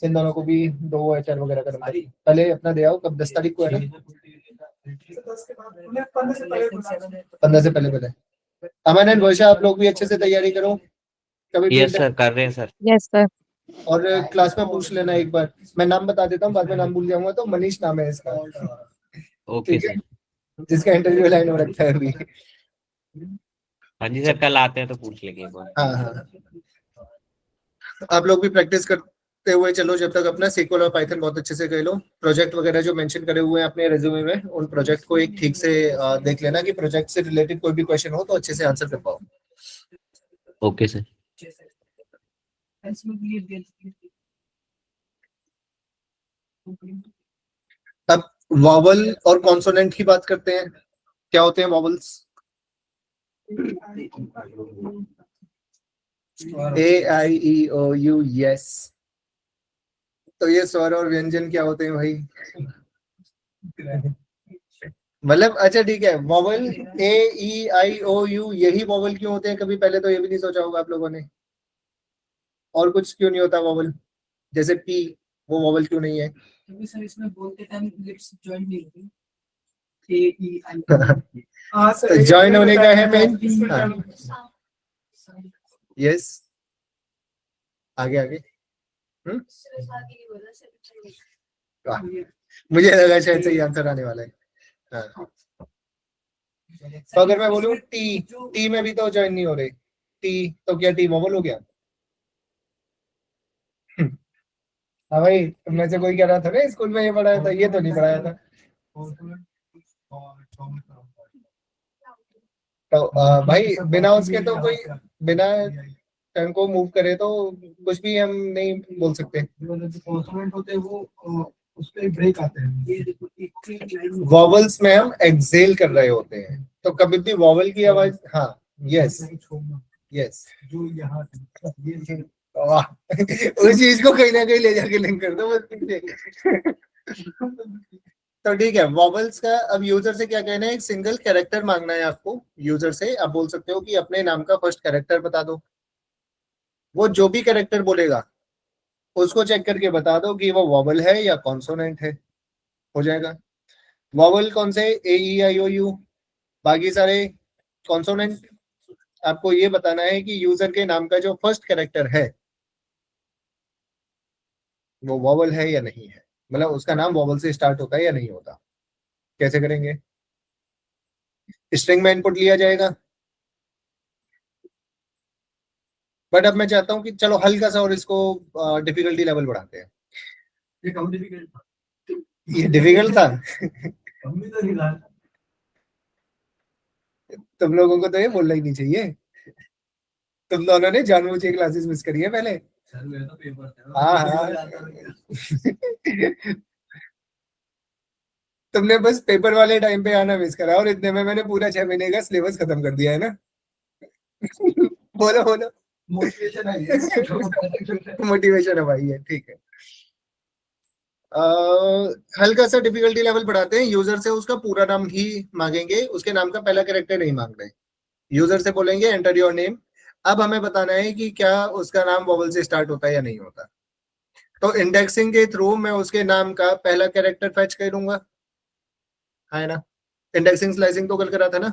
इन दोनों को भी 2 HR वगैरह करना है। पहले अपना दे आओ, कब 10 तारीख को है ना? 10 के बाद उन्हें 15 से पहले बुला 15 से पहले। अमन एंड वर्षा आप लोग भी अच्छे से तैयारी करो। कभी भी यस सर कर रहे हैं सर। Yes sir. और क्लास में पूछ लेना एक बार, मैं नाम बता देता हूँ, बाद में नाम भूल जाऊंगा। तो मनीष नाम है इसका, ओके ठीक है, सर। जिसका इंटरव्यू लाइन हो रखा है अभी। हाँ जी सर कल आते हैं तो पूछ लेंगे एक बार। हाँ आप लोग भी प्रैक्टिस करते हुए चलो जब तक अपना SQL और पाइथन बहुत अच्छे से कर लो। प्रोजेक्ट वगैरह जो मेंशन करे हुए हैं अपने रेज्यूमे में, उन प्रोजेक्ट को एक ठीक से देख लेना कि प्रोजेक्ट से रिलेटेड कोई भी क्वेश्चन हो तो अच्छे से आंसर कर पाओ। Okay sir. अब वॉवल और कॉन्सोनेंट की बात करते हैं। क्या होते हैं वॉवल्स? AIEOU yes. तो ये स्वर और व्यंजन क्या होते हैं भाई? मतलब अच्छा ठीक है, वॉवल AEIOU यही वॉवल क्यों होते हैं? कभी पहले तो ये भी नहीं सोचा होगा आप लोगों ने। और कुछ क्यों नहीं होता वॉवल? जैसे P, वो वॉवल क्यों नहीं है? क्योंकि सर इसमें बोलते टाइम लिप्स जॉइन नहीं होती। AEI हाँ सर, तो जॉइन होने का है मेन। हाँ। यस आगे आगे। वाह, मुझे लगा शायद सही आंसर आने वाला है। हाँ। तो अगर मैं बोलूं टी में भी तो ज्वाइन नहीं हो रही, टी तो क्या टी वॉवल हो गया? हाँ भाई, तुमने से कोई कह रहा था ना स्कूल में ये पढ़ाया था, ये तो नहीं पढ़ाया था। तो भाई बिना उसके तो कोई, बिना टर्न को मूव करे तो कुछ भी हम नहीं बोल सकते। कॉन्सोनेंट होते हैं वो उस पे ब्रेक आते हैं। वॉवल्स में हम एक्सेल कर रहे होते हैं, तो कभी भी वॉवल की आवाज, हाँ यस यस, जो यहाँ वाह उस चीज को कहीं ना कहीं ले जाके लिंक कर दो बस पीछे। तो ठीक है, वॉवल्स का अब यूजर से क्या कहना है? एक सिंगल कैरेक्टर मांगना है आपको यूजर से। आप बोल सकते हो कि अपने नाम का फर्स्ट कैरेक्टर बता दो। वो जो भी कैरेक्टर बोलेगा उसको चेक करके बता दो कि वो वॉवल है या कॉन्सोनेंट है। हो जाएगा। वॉवल कौन से? ए ई आई ओ यू, बाकी सारे कॉन्सोनेंट। आपको ये बताना है कि यूजर के नाम का जो फर्स्ट कैरेक्टर है वो वॉवल है या नहीं है, मतलब उसका नाम वॉवल से स्टार्ट होता है या नहीं होता। कैसे करेंगे? स्ट्रिंग में इनपुट लिया जाएगा, बट अब मैं चाहता हूं कि चलो हल्का सा और इसको डिफिकल्टी लेवल बढ़ाते हैं। ये कम डिफिकल्ट था, ये डिफिकल्ट था। कम भी तो नहीं था। तुम लोगों को तो ये बोलना ही नहीं चाहिए, तुम दोनों ने जानबूझ के क्लासेस मिस करी है पहले। सर मेरा तो पेपर था, हाँ हाँ। तुमने बस पेपर वाले टाइम पे आना मिस करा और इतने में मैंने पूरा 6 महीने का सिलेबस खत्म कर दिया है ना। बोलो बोलो। मोटिवेशन आई है। मोटिवेशन है भाई, है ठीक है। हल्का सा डिफिकल्टी लेवल बढ़ाते हैं। यूजर से उसका पूरा नाम ही मांगेंगे, उसके नाम का पहला कैरेक्टर नहीं मांग रहे। यूजर से बोलेंगे एंटर योर नेम। अब हमें बताना है कि क्या उसका नाम वॉवल से स्टार्ट होता है या नहीं होता। तो इंडेक्सिंग के थ्रू मैं उसके नाम का पहला कैरेक्टर फैच करूंगा, है ना। इंडेक्सिंग स्लाइसिंग तो कल करा था ना,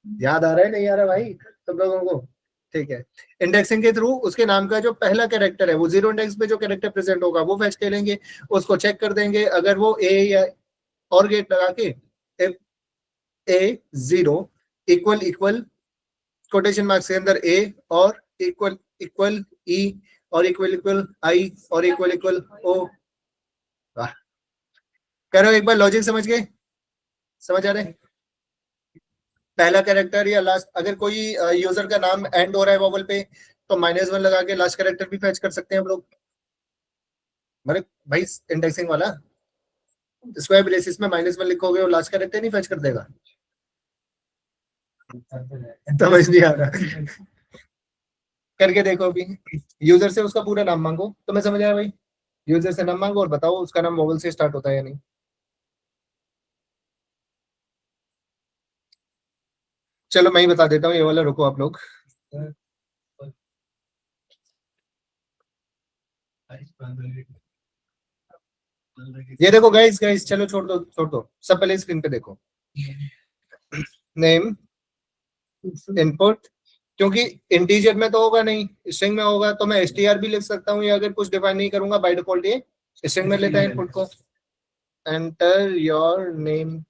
याद आ रहा है नहीं आ रहा भाई तुम लोगों को? ठीक है। इंडेक्सिंग के थ्रू उसके नाम का जो पहला कैरेक्टर है वो जीरो इंडेक्स पे जो कैरेक्टर प्रेजेंट होगा वो फैच कर लेंगे, उसको चेक कर देंगे। अगर वो ए या और गेट लगा के a zero equal equal quotation marks के अंदर ए और इक्वल इक्वल ई और इक्वल इक्वल आई और इक्वल इक्वल ओ। वाह, कह रहे हो एक बार लॉजिक समझ गए? समझ आ रहे हैं? पहला कैरेक्टर या लास्ट, अगर कोई यूजर का नाम एंड हो रहा है वॉवल पे तो -1 लगा के लास्ट कैरेक्टर भी फैच कर सकते हैं हम लोग। मतलब भाई इंडेक्सिंग वाला स्क्वायर ब्रेसिस में -1 लिखोगे और लास्ट कैरेक्टर नहीं फैच कर देगा? समझ नहीं आ रहा? करके देखो अभी। यूजर से उसका पूरा नाम मांगो, तो मैं समझ आया भाई। यूजर से नाम मांगो और बताओ उसका नाम वॉवल से स्टार्ट होता है या नहीं। चलो मैं ही बता देता हूँ ये वाला, रुको आप लोग। ये देखो गाइस गाइस, चलो छोड़ दो सब, पहले स्क्रीन पे देखो। नेम इनपुट, क्योंकि इंटीजर में तो होगा नहीं, स्ट्रिंग में होगा, तो मैं str भी लिख सकता हूँ, या अगर कुछ डिफाइन नहीं करूंगा बाय डिफॉल्ट ये स्ट्रिंग में लेता है इनपुट को। Enter your name,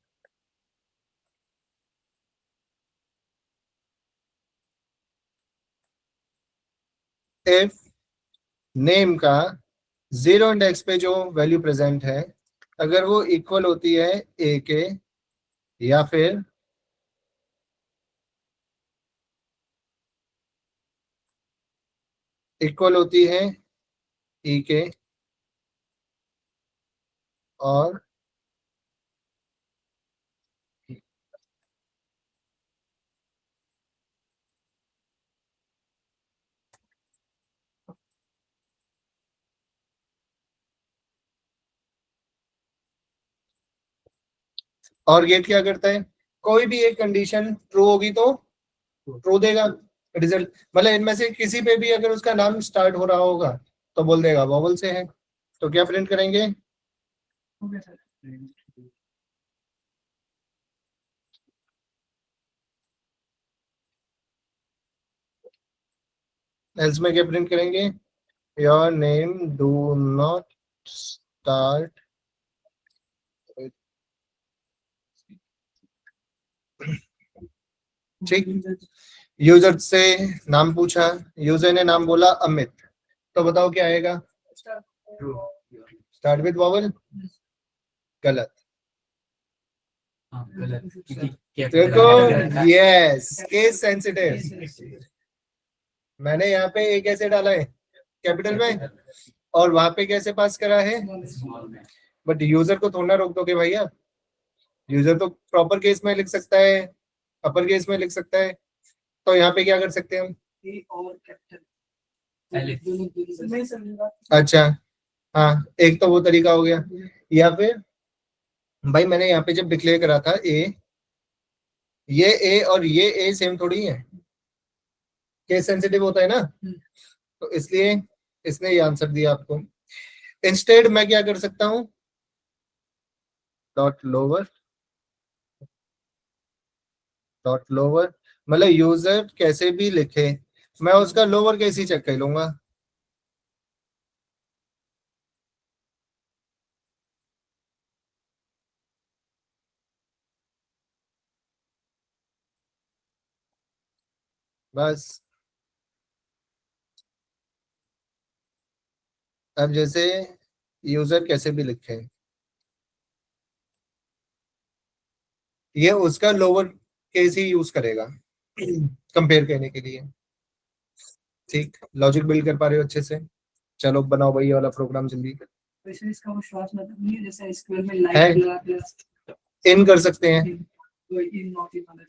if name का जीरो इंडेक्स पे जो वैल्यू प्रेजेंट है अगर वो इक्वल होती है ए के या फिर इक्वल होती है ई के और गेट क्या करता है, कोई भी एक कंडीशन ट्रू होगी तो ट्रू देगा रिजल्ट। मतलब इनमें से किसी पे भी अगर उसका नाम स्टार्ट हो रहा होगा तो बोल देगा वॉवल से है। तो क्या प्रिंट करेंगे? Okay sir. एल्स में क्या प्रिंट करेंगे? Your name do not start ठीक। यूजर से नाम पूछा, यूजर ने नाम बोला अमित, तो बताओ क्या आएगा? स्टार्ट विद वॉवल, गलत। देखो यस, केस सेंसिटिव। मैंने यहाँ पे ए कैसे डाला है कैपिटल में और वहां पे कैसे पास करा है, बट यूजर को थोड़ा रोक दोगे भैया। यूजर तो प्रॉपर केस में लिख सकता है, अपर केस में लिख सकता है, तो यहाँ पे क्या कर सकते हैं हम? ए और कैपिटल। अच्छा हाँ, एक तो वो तरीका हो गया। या फिर भाई मैंने यहाँ पे जब डिक्लेयर करा था ए, ये ए और ये ए सेम थोड़ी है, केस सेंसिटिव होता है ना, तो इसलिए इसने ये आंसर दिया आपको। इंस्टेड मैं क्या कर सकता हूँ, डॉट लोअर डॉट लोअर, मतलब यूजर कैसे भी लिखे मैं उसका लोअर केस ही चेक कर लूंगा। बस अब जैसे यूजर कैसे भी लिखे, ये उसका लोअर केस ही यूज करेगा कंपेयर करने के लिए। ठीक, लॉजिक बिल्ड कर पा रहे हो अच्छे से? चलो बनाओ भाई ये वाला प्रोग्राम जल्दी। वैसे इसका वो श्वास मतलब नहीं है जैसे एसक्यूएल में है। लाइक लगा के इन कर सकते हैं। तो इन नॉट इन वाला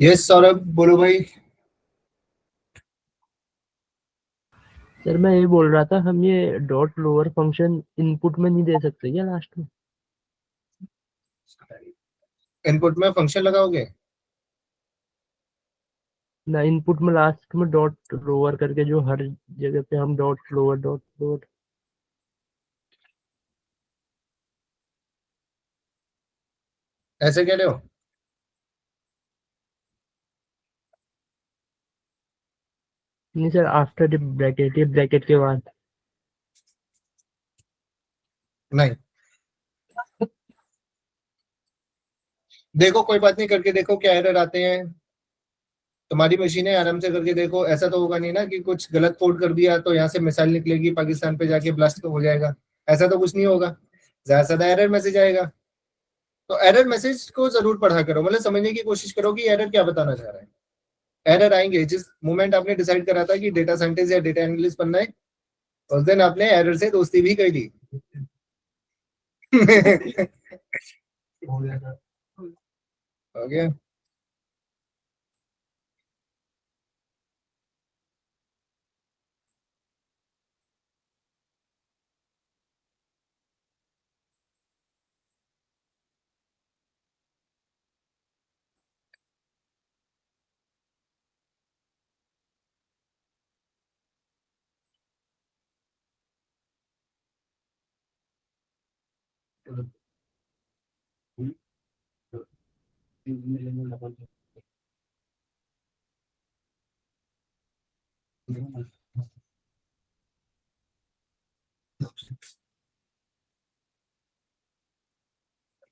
यस सौरभ बोलो भाई। सर मैं ये बोल रहा था, हम ये डॉट लोअर फंक्शन इनपुट में नहीं दे सकते क्या लास्ट में? इनपुट में फंक्शन लगाओगे? ना, इनपुट में लास्ट में डॉट लोअर करके जो हर जगह पे हम डॉट लोअर ऐसे कह रहे हो? नहीं सर, आफ्टर ब्रैकेट, ये ब्रैकेट के बाद। नहीं, देखो कोई बात नहीं, करके देखो क्या एरर आते हैं। तुम्हारी मशीन है, आराम से करके देखो। ऐसा तो होगा नहीं ना कि कुछ गलत कोड कर दिया तो यहाँ से मिसाइल निकलेगी, पाकिस्तान पे जाके ब्लास्ट हो जाएगा। ऐसा तो कुछ नहीं होगा। ज्यादा से ज्यादा एरर मैसेज आएगा। तो एरर मैसेज को जरूर पढ़ा करो, मतलब समझने की कोशिश करो कि एरर क्या बताना चाह रहा है। एरर आएंगे जिस मोमेंट आपने डिसाइड करा था कि डेटा साइंटिस्ट या डेटा एनालिस्ट बनना है, उस दिन आपने एरर से दोस्ती भी कर ली। हो गया था। हो गया।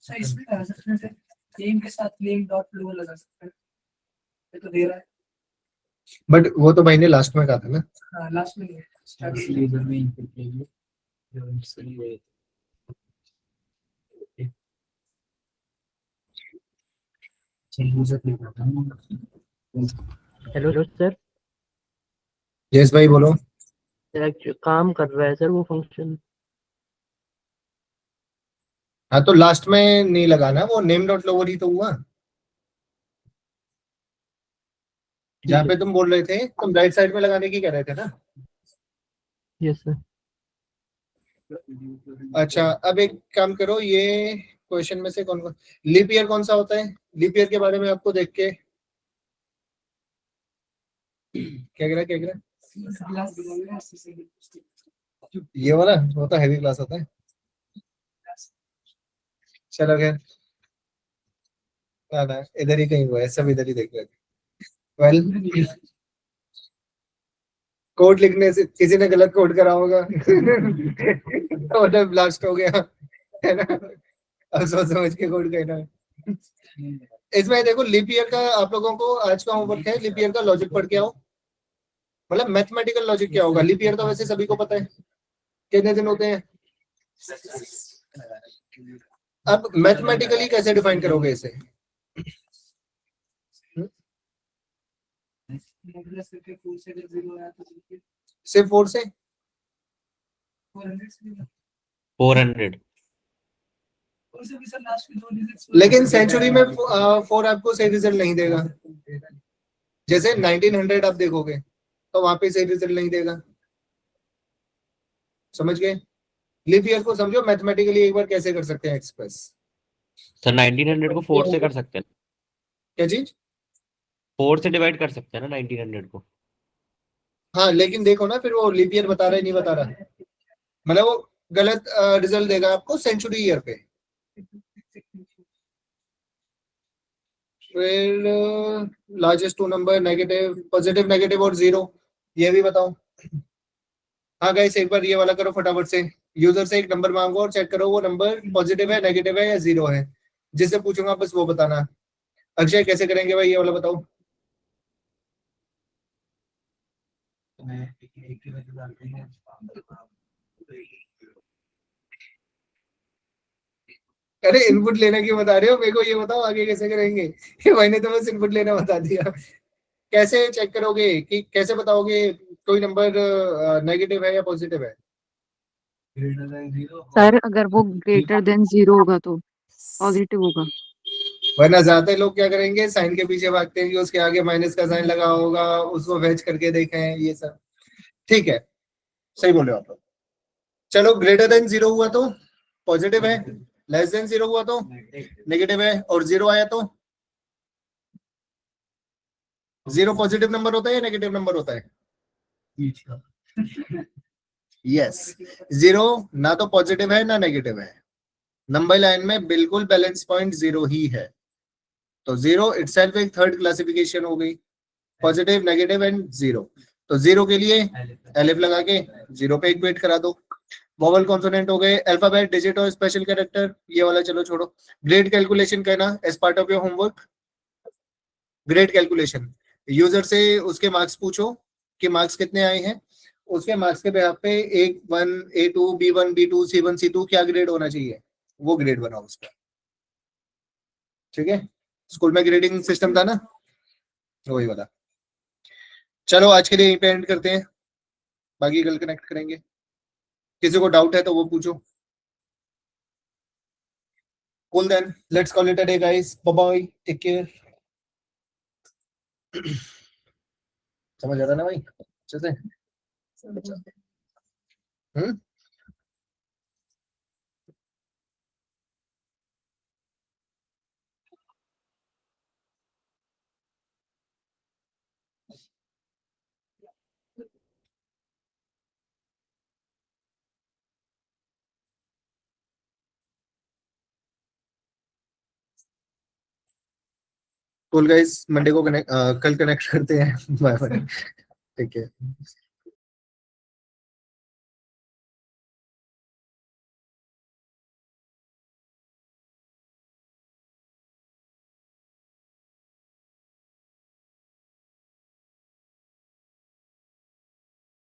सर इसमें इसमें से क्लेम के साथ क्लेम डॉट लोअर लगा सकते हैं, ये तो दे रहा है। बट वो तो भाई ने लास्ट में कहा था ना। हाँ लास्ट में इसलिए इधर में इनपुट लेंगे जो इसलिए यूजर नहीं करता हूँ। हेलो सर, यस भाई बोलो। काम कर रहा है सर वो फंक्शन। हाँ तो लास्ट में नहीं लगाना, वो नेम डॉट लोअर ही तो हुआ। जहाँ पे तुम बोल रहे थे, तुम राइट साइड में लगाने की कह रहे थे ना। Yes sir. अच्छा अब एक काम करो, ये क्वेश्चन में से कौन कौन लीप ईयर कौन सा होता है? लीप ईयर के बारे में आपको देख के क्या कह रहा है, क्या कह रहा है? क्लास दिया है, ये वाला वो तो हैवी क्लास होता है। चलो खैर, ना इधर ही कहीं हुआ है, सब इधर ही देख रहे थे। वेल, कोड लिखने से किसी ने गलत कोड करा होगा तो उधर ब्लास्ट हो गया, है ना। अब सोच समझ के कोड कहना है। इसमें देखो लीप ईयर का आप लोगों को आज का होमवर्क है, लीप ईयर का लॉजिक पढ़ के आओ। मतलब मैथमेटिकल लॉजिक क्या होगा, लीप ईयर तो वैसे सभी को पता है कितने दिन होते हैं। अब मैथमेटिकली कैसे डिफाइन करोगे इसे? मॉडुलस करके 4 से अगर 0 आया तो देखिए सिर्फ 4 से 400 से मिला। 400। और से भी सर लास्ट के 2 डिजिट्स लेकिन सेंचुरी में 4 आपको सही रिजल्ट नहीं देगा। जैसे 1900 आप देखोगे तो वहां पे सही रिजल्ट नहीं देगा, समझ गए। लीप ईयर को समझो मैथमेटिकली एक बार कैसे कर सकते हैं एक्सप्रेस। सर 1900 को 4 से कर सकते हैं, क्या चीज? 4 से डिवाइड कर सकते हैं ना 1900 को। हाँ लेकिन देखो ना, फिर वो लीप ईयर बता रहा है नहीं बता रहा, मतलब वो गलत रिजल्ट देगा आपको सेंचुरी ईयर पे। फिर largest 2 number, negative, positive, negative और 0, ये भी बताओ। हाँ गाइस एक बार ये वाला करो फटाफट से। यूजर से एक नंबर मांगो और चेक करो वो नंबर पॉजिटिव है, नेगेटिव है या 0 है। जिससे पूछूंगा बस वो बताना। अक्षय कैसे करेंगे भाई, ये वाला बताओ। अरे इनपुट लेने की बता रहे हो, मेरे को ये बताओ आगे कैसे करेंगे। मैंने तो बस इनपुट लेना बता दिया। कैसे चेक करोगे कि कैसे बताओगे कोई नंबर नेगेटिव है या पॉजिटिव है? सर अगर वो ग्रेटर देन 0 होगा तो पॉजिटिव होगा। वरना ज्यादातर लोग क्या करेंगे, साइन के पीछे भागते हैं कि उसके आगे माइनस का साइन लगा होगा, उसको वेज करके देखें ये सब। ठीक है, सही बोले आप लोग। चलो ग्रेटर देन 0 हुआ तो पॉजिटिव है, लेस देन 0 हुआ तो नेगेटिव है, और 0 आया तो 0 पॉजिटिव नंबर होता है या नेगेटिव नंबर होता है? यस, 0 ना तो पॉजिटिव है ना नेगेटिव है, नंबर लाइन में बिल्कुल बैलेंस पॉइंट 0 ही है। तो 0 इटसेल्फ एक थर्ड क्लासिफिकेशन हो गई, पॉजिटिव, नेगेटिव एंड 0। तो 0 के लिए एलिफ लगा के 0 पे इक्वेट करा दो। वोवल कॉन्सोनेंट हो गए, अल्फाबेट, डिजिट और स्पेशल कैरेक्टर, ये वाला चलो छोड़ो। ग्रेड कैलकुलेशन करना as part of your homework. Grade calculation, user से उसके मार्क्स पूछो कि मार्क्स कितने आए हैं, उसके मार्क्स के बेसिस पे A1, A2, B1, B2, C1, C2 क्या ग्रेड होना चाहिए वो ग्रेड बनाओ उसका। ठीक है, स्कूल में ग्रेडिंग सिस्टम था ना, वही वाला। चलो आज के लिए यहीं पे एंड करते हैं, बाकी कल कनेक्ट करेंगे। किसी को डाउट है तो वो पूछो। Cool then, let's call it a day guys. Bye bye, take care. समझ आ रहा ना भाई अच्छे से? हम्म, cool guys, मंडे को कनेक्ट, कल कनेक्ट करते हैं। Bye bye, take care.